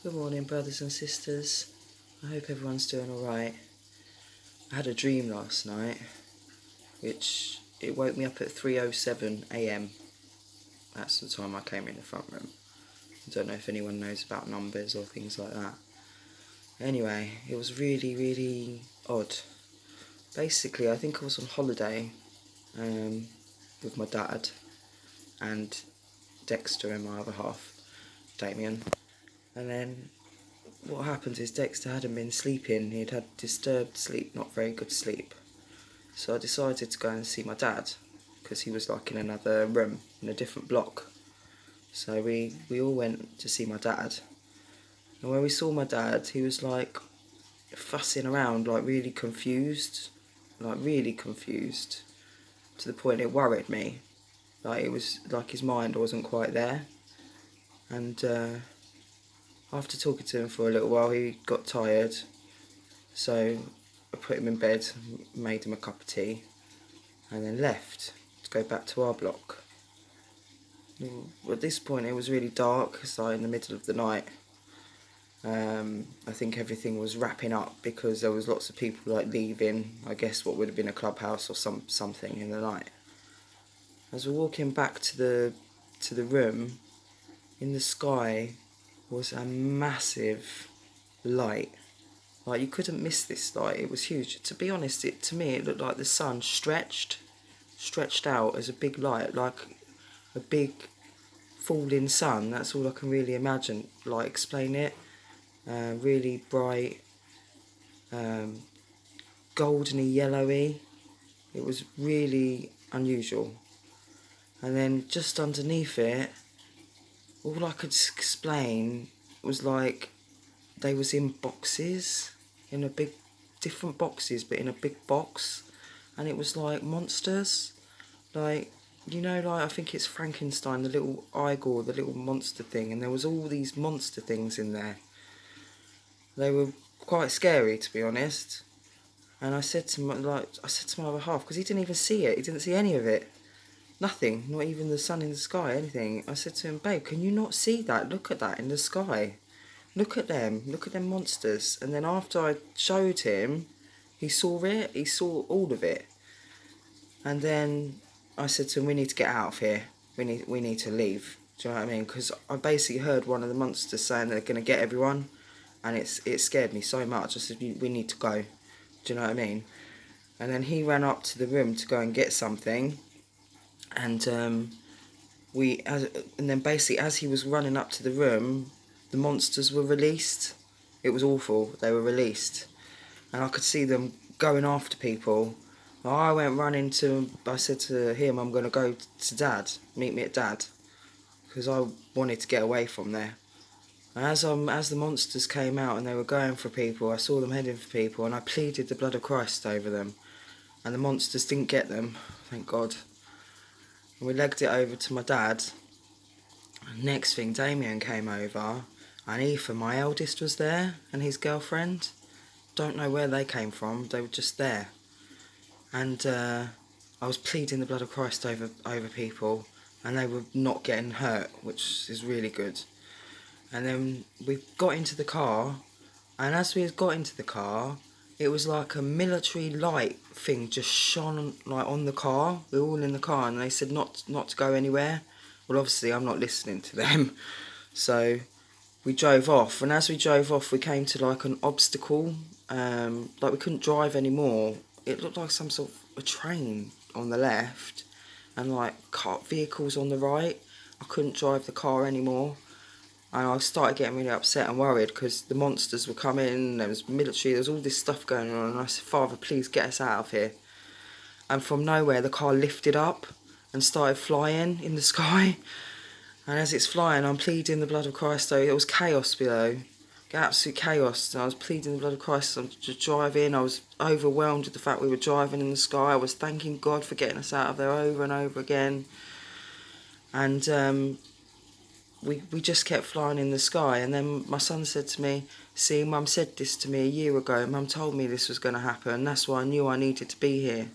Good morning, brothers and sisters. I hope everyone's doing alright. I had a dream last night, which it woke me up at 3:07 a.m. That's the time I came in the front room. I don't know if anyone knows about numbers or things like that. Anyway, it was really, really odd. Basically, I think I was on holiday with my dad and Dexter and my other half, Damien. And then what happened is Dexter hadn't been sleeping. He'd had disturbed sleep, not very good sleep. So I decided to go and see my dad, because he was like in another room, in a different block. So we all went to see my dad. And when we saw my dad, he was like fussing around, like really confused, to the point it worried me. Like it was like his mind wasn't quite there. And after talking to him for a little while, he got tired. So I put him in bed, made him a cup of tea, and then left to go back to our block. At this point it was really dark, it's like in the middle of the night. I think everything was wrapping up because there was lots of people like leaving, I guess what would have been a clubhouse or something in the night. As we're walking back to the room, in the sky was a massive light. Like you couldn't miss this light, it was huge. To be honest, to me it looked like the sun stretched out as a big light, like a big falling sun. That's all I can really imagine, like explain it. Really bright, goldeny yellowy. It was really unusual. And then just underneath it, all I could explain was like they was in boxes, in a big, different boxes, but in a big box. And it was like monsters, like, you know, like I think it's Frankenstein, the little Igor, the little monster thing, and there was all these monster things in there. They were quite scary, to be honest. And I said to my other half, because he didn't even see it, he didn't see any of it, nothing, not even the sun in the sky, anything. I said to him, babe, can you not see that? Look at that in the sky. Look at them monsters. And then after I showed him, he saw it, he saw all of it. And then I said to him, we need to get out of here. We need to leave. Do you know what I mean? Because I basically heard one of the monsters saying they're going to get everyone, and it scared me so much. I said, we need to go. Do you know what I mean? And then he ran up to the room to go and get something, and then basically as he was running up to the room, the monsters were released. It was awful. They were released, and I could see them going after people. I went running I said to him, I'm going to go to Dad, meet me at Dad, because I wanted to get away from there. And as the monsters came out and they were going for people, I saw them heading for people, and I pleaded the blood of Christ over them. And the monsters didn't get them, thank God. And we legged it over to my dad. And next thing, Damien came over, and Ethan, my eldest, was there, and his girlfriend. Don't know where they came from, they were just there. And I was pleading the blood of Christ over people, and they were not getting hurt, which is really good. And then we got into the car, and as we got into the car, it was like a military light thing just shone like on the car. We were all in the car, and they said not to go anywhere. Well, obviously I'm not listening to them, so we drove off. And as we drove off, we came to like an obstacle, like we couldn't drive anymore. It looked like some sort of a train on the left, and like vehicles on the right. I couldn't drive the car anymore. And I started getting really upset and worried because the monsters were coming, there was military, there was all this stuff going on, and I said, Father, please get us out of here. And from nowhere, the car lifted up and started flying in the sky. And as it's flying, I'm pleading the blood of Christ, though. It was chaos below, absolute chaos. And I was pleading the blood of Christ. I'm just driving. I was overwhelmed with the fact we were driving in the sky. I was thanking God for getting us out of there over and over again. And we just kept flying in the sky. And then my son said to me, see, Mum said this to me a year ago. Mum told me this was going to happen. That's why I knew I needed to be here.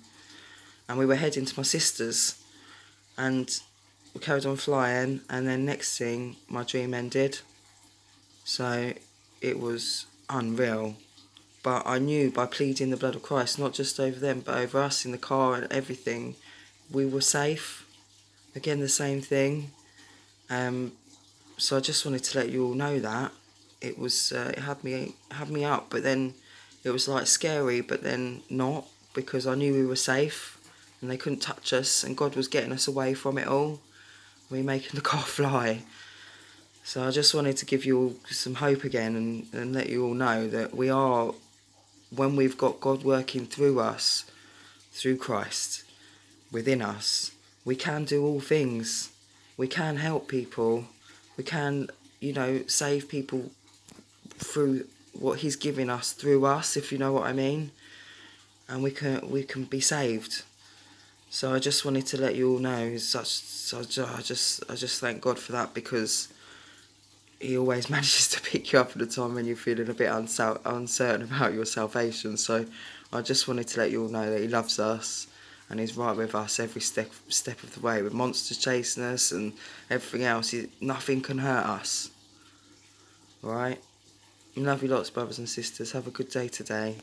And we were heading to my sister's. And we carried on flying. And then next thing, my dream ended. So it was unreal. But I knew by pleading the blood of Christ, not just over them, but over us in the car and everything, we were safe. Again, the same thing. So I just wanted to let you all know that. It was, it had me up, but then it was like scary, but then not, because I knew we were safe and they couldn't touch us, and God was getting us away from it all. We were making the car fly. So I just wanted to give you all some hope again, and let you all know that we are, when we've got God working through us, through Christ, within us, we can do all things. We can help people. We can, save people through what He's giving us through us, if you know what I mean. And we can be saved. So I just wanted to let you all know. I just thank God for that, because He always manages to pick you up at the time when you're feeling a bit uncertain about your salvation. So I just wanted to let you all know that He loves us and He's right with us every step of the way. With monsters chasing us and everything else, nothing can hurt us. Alright? Love you lots, brothers and sisters. Have a good day today.